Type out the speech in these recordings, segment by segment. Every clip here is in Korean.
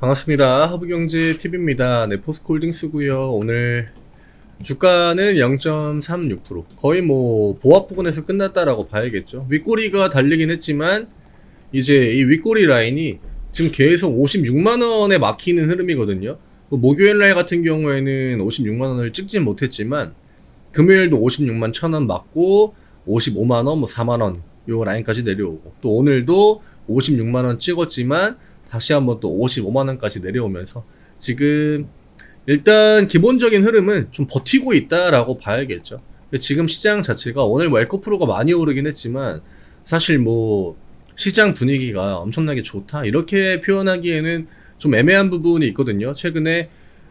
반갑습니다. 허브경제TV입니다. 네, 포스코홀딩스고요. 오늘 주가는 0.36%. 거의 뭐 보합 부근에서 끝났다라고 봐야겠죠. 윗꼬리가 달리긴 했지만 이제 이 윗꼬리 라인이 지금 계속 56만원에 막히는 흐름이거든요. 목요일 날 같은 경우에는 56만원을 찍진 못했지만 금요일도 56만 1,000원 맞고 55만원, 뭐 4만원 요 라인까지 내려오고, 또 오늘도 56만원 찍었지만 다시 한번 또 55만원까지 내려오면서 지금 일단 기본적인 흐름은 좀 버티고 있다라고 봐야겠죠. 지금 시장 자체가 오늘 웰코프로가 많이 오르긴 했지만 사실 뭐 시장 분위기가 엄청나게 좋다 이렇게 표현하기에는 좀 애매한 부분이 있거든요. 최근에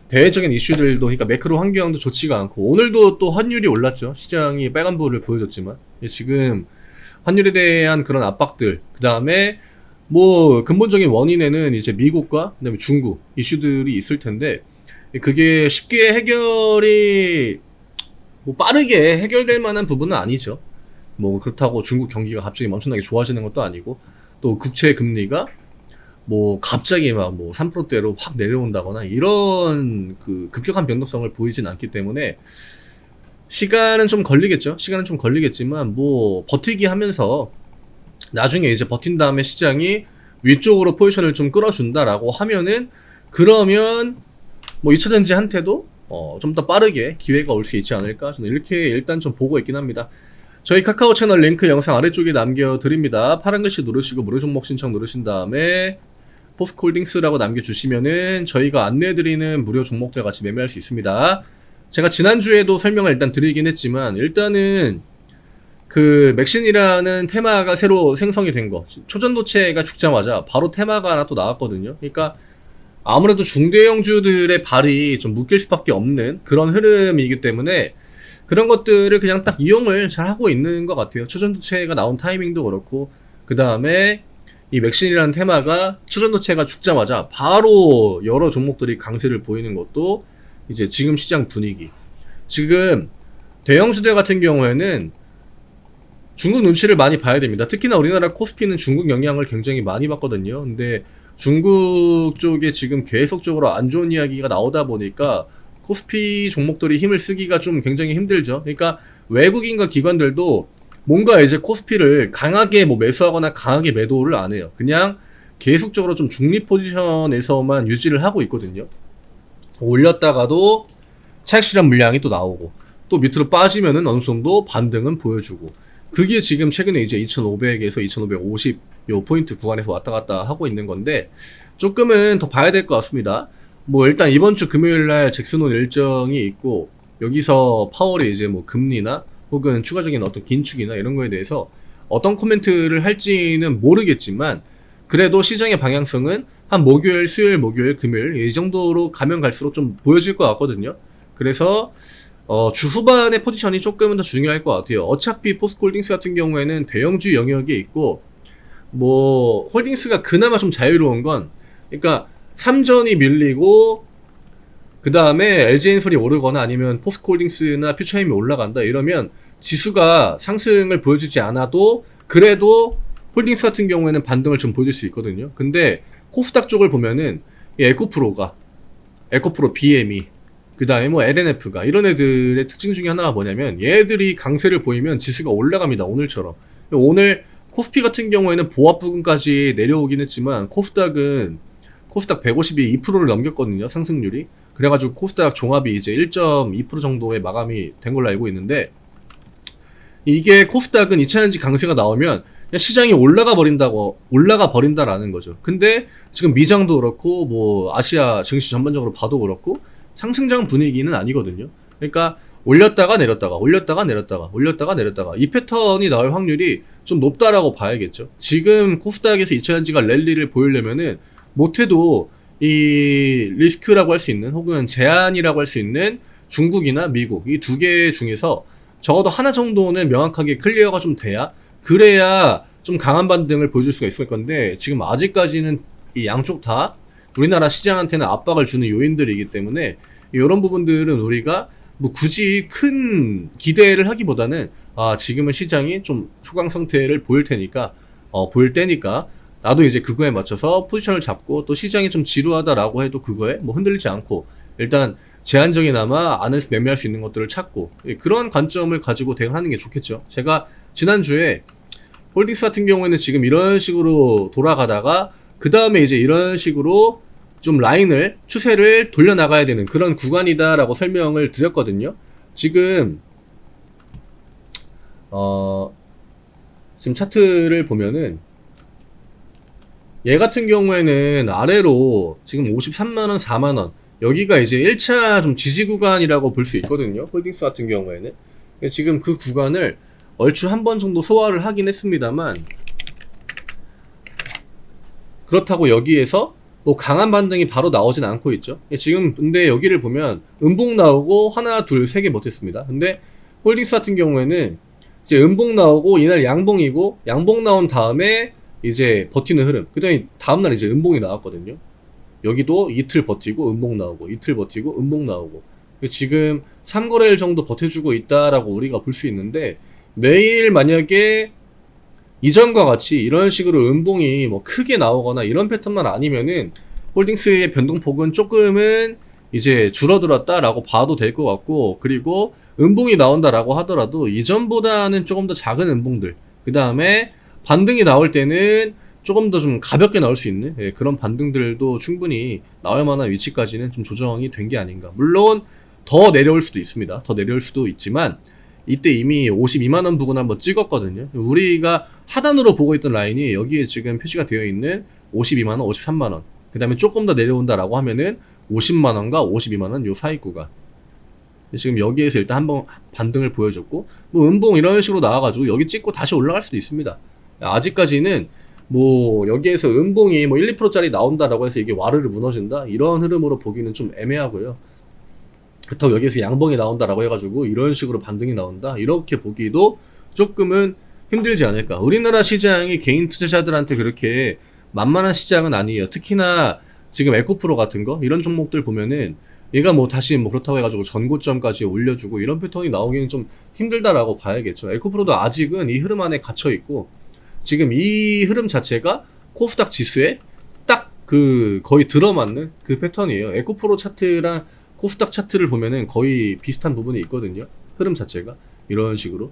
대외적인 이슈들도, 그러니까 매크로 환경도 좋지가 않고, 오늘도 또 환율이 올랐죠. 시장이 빨간불을 보여줬지만 지금 환율에 대한 그런 압박들, 그 다음에 뭐 근본적인 원인에는 이제 미국과 그다음에 중국 이슈들이 있을 텐데, 그게 쉽게 해결이 뭐 빠르게 해결될 만한 부분은 아니죠. 뭐 그렇다고 중국 경기가 갑자기 엄청나게 좋아지는 것도 아니고, 또 국채 금리가 뭐 갑자기 막 뭐 3%대로 확 내려온다거나 이런 그 급격한 변동성을 보이진 않기 때문에 시간은 좀 걸리겠죠. 시간은 좀 걸리겠지만 뭐 버티기 하면서 나중에 이제 버틴 다음에 시장이 위쪽으로 포지션을 좀 끌어준다라고 하면은, 그러면 뭐 2차전지한테도 좀 더 빠르게 기회가 올 수 있지 않을까, 저는 이렇게 일단 좀 보고 있긴 합니다. 저희 카카오 채널 링크 영상 아래쪽에 남겨드립니다. 파란 글씨 누르시고 무료 종목 신청 누르신 다음에 포스코홀딩스라고 남겨주시면은 저희가 안내해드리는 무료 종목들 같이 매매할 수 있습니다. 제가 지난주에도 설명을 일단 드리긴 했지만, 일단은 그 맥신이라는 테마가 새로 생성이 된 거, 초전도체가 죽자마자 바로 테마가 하나 또 나왔거든요. 그러니까 아무래도 중대형주들의 발이 좀 묶일 수밖에 없는 그런 흐름이기 때문에 그런 것들을 그냥 딱 이용을 잘 하고 있는 것 같아요. 초전도체가 나온 타이밍도 그렇고, 그 다음에 이 맥신이라는 테마가 초전도체가 죽자마자 바로 여러 종목들이 강세를 보이는 것도 이제 지금 시장 분위기, 지금 대형주들 같은 경우에는 중국 눈치를 많이 봐야 됩니다. 특히나 우리나라 코스피는 중국 영향을 굉장히 많이 받거든요. 근데 중국 쪽에 지금 계속적으로 안 좋은 이야기가 나오다 보니까 코스피 종목들이 힘을 쓰기가 좀 굉장히 힘들죠. 그러니까 외국인과 기관들도 뭔가 이제 코스피를 강하게 뭐 매수하거나 강하게 매도를 안 해요. 그냥 계속적으로 좀 중립 포지션에서만 유지를 하고 있거든요. 올렸다가도 차익 실현 물량이 또 나오고, 또 밑으로 빠지면은 어느 정도 반등은 보여주고, 그게 지금 최근에 이제 2500에서 2550 요 포인트 구간에서 왔다 갔다 하고 있는 건데, 조금은 더 봐야 될 것 같습니다. 뭐 일단 이번 주 금요일 날 잭슨홀 일정이 있고, 여기서 파월이 이제 뭐 금리나 혹은 추가적인 어떤 긴축이나 이런 거에 대해서 어떤 코멘트를 할지는 모르겠지만, 그래도 시장의 방향성은 한 목요일, 수요일, 목요일, 금요일 이 정도로 가면 갈수록 좀 보여질 것 같거든요. 그래서 주 후반의 포지션이 조금은 더 중요할 것 같아요. 어차피 포스코홀딩스 같은 경우에는 대형주 영역에 있고, 뭐 홀딩스가 그나마 좀 자유로운 건, 그러니까 삼전이 밀리고 그 다음에 LG엔솔이 오르거나 아니면 포스코홀딩스나 퓨처엠이 올라간다 이러면 지수가 상승을 보여주지 않아도 그래도 홀딩스 같은 경우에는 반등을 좀 보여줄 수 있거든요. 근데 코스닥 쪽을 보면은 이 에코프로 BME, 그 다음에 뭐 LNF가, 이런 애들의 특징 중에 하나가 뭐냐면, 얘들이 강세를 보이면 지수가 올라갑니다. 오늘처럼. 오늘 코스피 같은 경우에는 보합 부근까지 내려오긴 했지만, 코스닥 150이 2%를 넘겼거든요, 상승률이. 그래가지고 코스닥 종합이 이제 1.2% 정도의 마감이 된 걸로 알고 있는데, 이게 코스닥은 2차전지 강세가 나오면 그냥 시장이 올라가 버린다라는 거죠. 근데 지금 미장도 그렇고 뭐 아시아 증시 전반적으로 봐도 그렇고 상승장 분위기는 아니거든요. 그러니까 올렸다가 내렸다가 이 패턴이 나올 확률이 좀 높다라고 봐야겠죠. 지금 코스닥에서 2차전지가 랠리를 보이려면은 못해도 이 리스크라고 할 수 있는, 혹은 제한이라고 할 수 있는 중국이나 미국 이 두 개 중에서 적어도 하나 정도는 명확하게 클리어가 좀 돼야, 그래야 좀 강한 반등을 보여줄 수가 있을 건데, 지금 아직까지는 이 양쪽 다 우리나라 시장한테는 압박을 주는 요인들이기 때문에 이런 부분들은 우리가 뭐 굳이 큰 기대를 하기보다는 지금은 시장이 좀 소강 상태를 보일 때니까 나도 이제 그거에 맞춰서 포지션을 잡고 또 시장이 좀 지루하다라고 해도 그거에 뭐 흔들리지 않고 일단 제한적이나마 안에서 매매할 수 있는 것들을 찾고 그런 관점을 가지고 대응하는 게 좋겠죠. 제가 지난주에 홀딩스 같은 경우에는 지금 이런 식으로 돌아가다가 그 다음에 이제 이런 식으로 좀 라인을 추세를 돌려나가야 되는 그런 구간이다라고 설명을 드렸거든요. 지금 지금 차트를 보면은 얘 같은 경우에는 아래로 지금 53만원, 4만원 여기가 이제 1차 좀 지지 구간이라고 볼 수 있거든요. 홀딩스 같은 경우에는 지금 그 구간을 얼추 한 번 정도 소화를 하긴 했습니다만 그렇다고 여기에서 뭐 강한 반등이 바로 나오진 않고 있죠. 지금 근데 여기를 보면 음봉 나오고 하나 둘 세 개 못했습니다. 근데 홀딩스 같은 경우에는 이제 음봉 나오고 이날 양봉이고 양봉 나온 다음에 이제 버티는 흐름. 그 다음에 다음날 이제 음봉이 나왔거든요. 여기도 이틀 버티고 음봉 나오고 이틀 버티고 음봉 나오고 지금 3거래일 정도 버텨주고 있다라고 우리가 볼 수 있는데 매일 만약에 이전과 같이 이런 식으로 음봉이 뭐 크게 나오거나 이런 패턴만 아니면은 홀딩스의 변동폭은 조금은 이제 줄어들었다라고 봐도 될 것 같고 그리고 음봉이 나온다라고 하더라도 이전보다는 조금 더 작은 음봉들 그 다음에 반등이 나올 때는 조금 더 좀 가볍게 나올 수 있는 그런 반등들도 충분히 나올 만한 위치까지는 좀 조정이 된 게 아닌가. 물론 더 내려올 수도 있습니다. 더 내려올 수도 있지만 이때 이미 52만원 부근 한번 찍었거든요. 우리가 하단으로 보고 있던 라인이 여기에 지금 표시가 되어 있는 52만원, 53만원 그 다음에 조금 더 내려온다라고 하면은 50만원과 52만원 요 사이 구간 지금 여기에서 일단 한번 반등을 보여줬고 뭐 음봉 이런 식으로 나와가지고 여기 찍고 다시 올라갈 수도 있습니다. 아직까지는 뭐 여기에서 음봉이 뭐 1, 2%짜리 나온다라고 해서 이게 와르르 무너진다 이런 흐름으로 보기는 좀 애매하고요. 그렇다고 여기에서 양봉이 나온다라고 해가지고 이런 식으로 반등이 나온다 이렇게 보기도 조금은 힘들지 않을까. 우리나라 시장이 개인 투자자들한테 그렇게 만만한 시장은 아니에요. 특히나 지금 에코프로 같은 거 이런 종목들 보면은 얘가 뭐 다시 뭐 그렇다고 해가지고 전고점까지 올려주고 이런 패턴이 나오기는 좀 힘들다라고 봐야겠죠. 에코프로도 아직은 이 흐름 안에 갇혀 있고 지금 이 흐름 자체가 코스닥 지수에 딱 그 거의 들어맞는 그 패턴이에요. 에코프로 차트랑 코스닥 차트를 보면은 거의 비슷한 부분이 있거든요. 흐름 자체가 이런 식으로.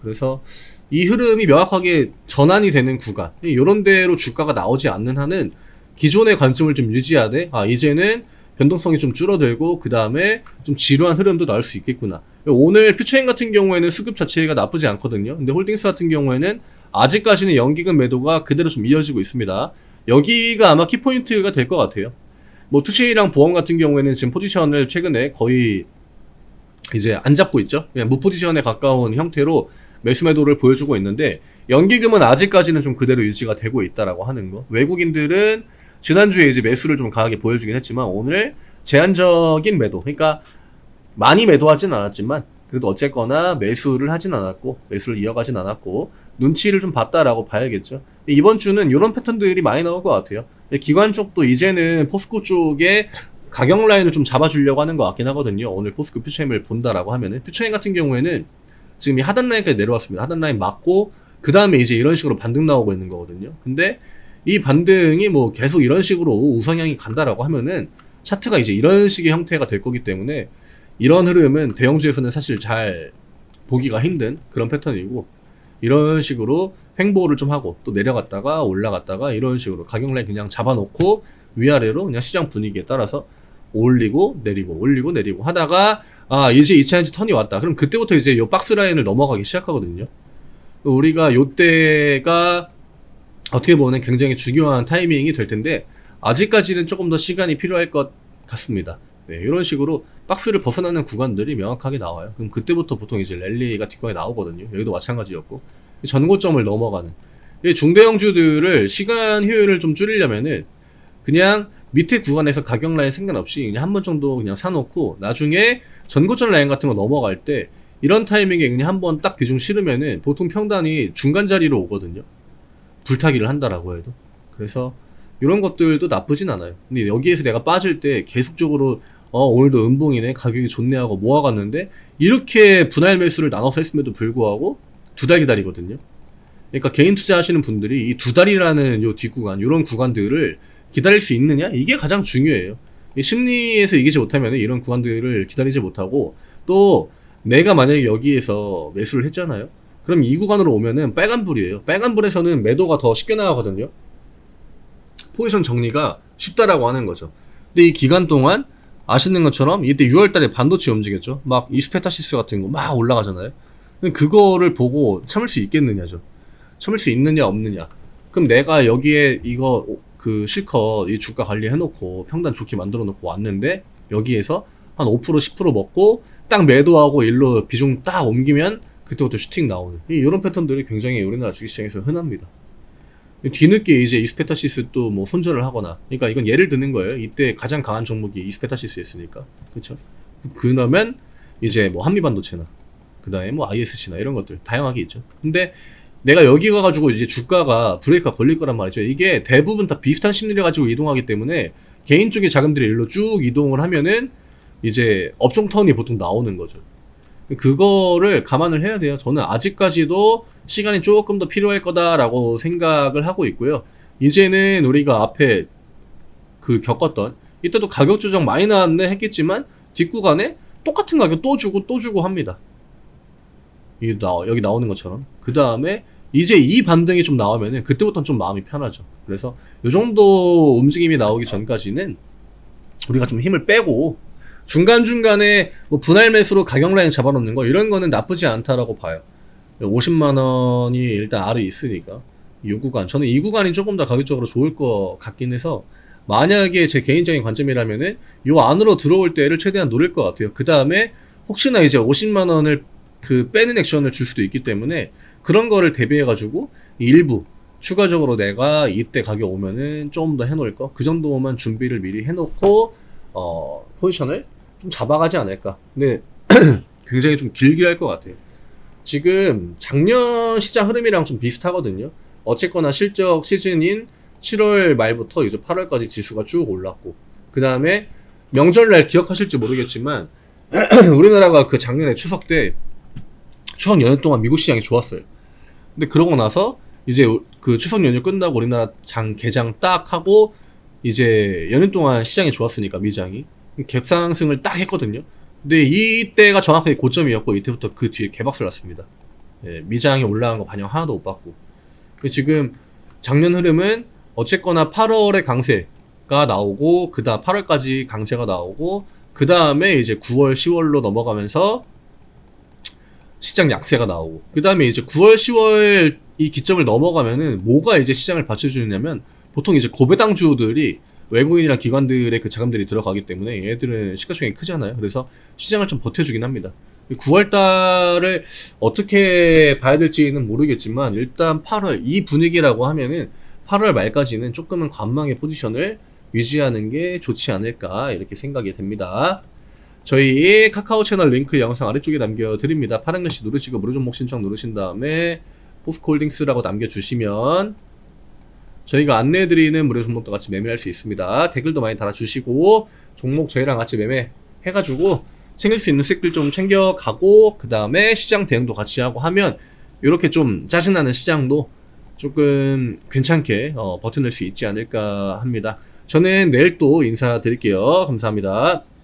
그래서 이 흐름이 명확하게 전환이 되는 구간 이런 데로 주가가 나오지 않는 한은 기존의 관점을 좀 유지하되 이제는 변동성이 좀 줄어들고 그 다음에 좀 지루한 흐름도 나올 수 있겠구나. 오늘 퓨처인 같은 경우에는 수급 자체가 나쁘지 않거든요. 근데 홀딩스 같은 경우에는 아직까지는 연기금 매도가 그대로 좀 이어지고 있습니다. 여기가 아마 키포인트가 될 것 같아요. 뭐 투시랑 보험 같은 경우에는 지금 포지션을 최근에 거의 이제 안 잡고 있죠. 그냥 무포지션에 가까운 형태로 매수 매도를 보여주고 있는데 연기금은 아직까지는 좀 그대로 유지가 되고 있다라고 하는 거. 외국인들은 지난주에 이제 매수를 좀 강하게 보여주긴 했지만 오늘 제한적인 매도, 그러니까 많이 매도하진 않았지만 그래도 어쨌거나 매수를 하진 않았고 매수를 이어가진 않았고 눈치를 좀 봤다라고 봐야겠죠. 이번 주는 이런 패턴들이 많이 나올 것 같아요. 기관 쪽도 이제는 포스코 쪽에 가격 라인을 좀 잡아주려고 하는 것 같긴 하거든요. 오늘 포스코 퓨처엠을 본다라고 하면은 퓨처엠 같은 경우에는 지금 이 하단 라인까지 내려왔습니다. 하단 라인 맞고 그 다음에 이제 이런 식으로 반등 나오고 있는 거거든요. 근데 이 반등이 뭐 계속 이런 식으로 우상향이 간다라고 하면은 차트가 이제 이런 식의 형태가 될 거기 때문에 이런 흐름은 대형주에서는 사실 잘 보기가 힘든 그런 패턴이고 이런 식으로 횡보를 좀 하고 또 내려갔다가 올라갔다가 이런 식으로 가격 라인 그냥 잡아놓고 위아래로 그냥 시장 분위기에 따라서 올리고 내리고 하다가 이제 2차 전지 턴이 왔다. 그럼 그때부터 이제 요 박스 라인을 넘어가기 시작하거든요. 우리가 요때가 어떻게 보면 굉장히 중요한 타이밍이 될 텐데 아직까지는 조금 더 시간이 필요할 것 같습니다. 네, 이런 식으로 박스를 벗어나는 구간들이 명확하게 나와요. 그럼 그때부터 보통 이제 랠리가 뒷거에 나오거든요. 여기도 마찬가지였고 전고점을 넘어가는 중대형주들을 시간 효율을 좀 줄이려면은 그냥 밑에 구간에서 가격 라인 상관없이 그냥 한 번 정도 그냥 사놓고 나중에 전고점 라인 같은 거 넘어갈 때 이런 타이밍에 그냥 한번 딱 비중 실으면은 보통 평단이 중간 자리로 오거든요. 불타기를 한다라고 해도. 그래서 이런 것들도 나쁘진 않아요. 근데 여기에서 내가 빠질 때 계속적으로 오늘도 음봉이네 가격이 좋네 하고 모아갔는데 이렇게 분할 매수를 나눠서 했음에도 불구하고 2달 기다리거든요. 그러니까 개인 투자하시는 분들이 이 2달이라는 요 뒷구간, 요런 구간들을 기다릴 수 있느냐? 이게 가장 중요해요. 이 심리에서 이기지 못하면 이런 구간들을 기다리지 못하고, 또 내가 만약에 여기에서 매수를 했잖아요. 그럼 이 구간으로 오면은 빨간불이에요. 빨간불에서는 매도가 더 쉽게 나가거든요. 포지션 정리가 쉽다라고 하는 거죠. 근데 이 기간 동안 아시는 것처럼 이때 6월달에 반도체 움직였죠. 막 이스페타시스 같은 거 막 올라가잖아요. 근데 그거를 보고 참을 수 있겠느냐죠. 참을 수 있느냐 없느냐. 그럼 내가 여기에 이거 그 실컷 이 주가 관리해놓고 평단 좋게 만들어놓고 왔는데 여기에서 한 5% 10% 먹고 딱 매도하고 일로 비중 딱 옮기면 그때부터 슈팅 나오는 이런 패턴들이 굉장히 우리나라 주식시장에서 흔합니다. 뒤늦게 이제 이스페타시스 또 뭐 손절을 하거나, 그러니까 이건 예를 드는 거예요. 이때 가장 강한 종목이 이스페타시스였으니까, 그렇죠? 그러면 이제 뭐 한미반도체나 그다음에 뭐 ISC나 이런 것들 다양하게 있죠. 근데 내가 여기 가가지고 이제 주가가 브레이크가 걸릴 거란 말이죠. 이게 대부분 다 비슷한 심리를 가지고 이동하기 때문에 개인 쪽의 자금들이 일로 쭉 이동을 하면은 이제 업종 턴이 보통 나오는 거죠. 그거를 감안을 해야 돼요. 저는 아직까지도 시간이 조금 더 필요할 거다라고 생각을 하고 있고요. 이제는 우리가 앞에 그 겪었던, 이때도 가격 조정 많이 나왔네 했겠지만 뒷구간에 똑같은 가격 또 주고 합니다. 여기 나오는 것처럼. 그 다음에 이제 이 반등이 좀 나오면은 그때부터는 좀 마음이 편하죠. 그래서 요 정도 움직임이 나오기 전까지는 우리가 좀 힘을 빼고 중간중간에 뭐 분할 매수로 가격 라인 잡아놓는 거, 이런 거는 나쁘지 않다라고 봐요. 50만원이 일단 R이 있으니까 이 구간, 저는 이 구간이 조금 더 가격적으로 좋을 것 같긴 해서, 만약에 제 개인적인 관점이라면은 요 안으로 들어올 때를 최대한 노릴 것 같아요. 그 다음에 혹시나 이제 50만원을 그 빼는 액션을 줄 수도 있기 때문에 그런 거를 대비해가지고 일부 추가적으로 내가 이때 가격 오면은 좀 더 해놓을 거, 그 정도만 준비를 미리 해놓고 포지션을 좀 잡아가지 않을까. 근데 굉장히 좀 길게 할 것 같아요. 지금 작년 시장 흐름이랑 좀 비슷하거든요. 어쨌거나 실적 시즌인 7월 말부터 이제 8월까지 지수가 쭉 올랐고, 그 다음에 명절날 기억하실지 모르겠지만 우리나라가 그 작년에 추석 때 추석 연휴 동안 미국 시장이 좋았어요. 근데 그러고 나서 이제 그 추석 연휴 끝나고 우리나라 개장 딱 하고 이제 연휴 동안 시장이 좋았으니까 미장이 갭상승을 딱 했거든요. 근데 이때가 정확하게 고점이었고 이때부터 그 뒤에 개박살 났습니다. 예, 미장이 올라간 거 반영 하나도 못 받고. 지금 작년 흐름은 어쨌거나 8월에 강세가 나오고, 그 다음 8월까지 강세가 나오고, 그 다음에 이제 9월 10월로 넘어가면서 시장 약세가 나오고, 그 다음에 이제 9월 10월 이 기점을 넘어가면은 뭐가 이제 시장을 받쳐주냐면 보통 이제 고배당주들이 외국인이랑 기관들의 그 자금들이 들어가기 때문에 얘들은 시가총액이 크잖아요. 그래서 시장을 좀 버텨주긴 합니다. 9월달을 어떻게 봐야 될지는 모르겠지만 일단 8월 이 분위기라고 하면은 8월 말까지는 조금은 관망의 포지션을 유지하는 게 좋지 않을까 이렇게 생각이 됩니다. 저희 카카오 채널 링크 영상 아래쪽에 남겨드립니다. 파란 글씨 누르시고 무료 종목 신청 누르신 다음에 포스코홀딩스라고 남겨주시면 저희가 안내해드리는 무료 종목도 같이 매매할 수 있습니다. 댓글도 많이 달아주시고 종목 저희랑 같이 매매해가지고 챙길 수 있는 수익들 좀 챙겨가고, 그 다음에 시장 대응도 같이 하고 하면 이렇게 좀 짜증나는 시장도 조금 괜찮게 버텨낼 수 있지 않을까 합니다. 저는 내일 또 인사드릴게요. 감사합니다.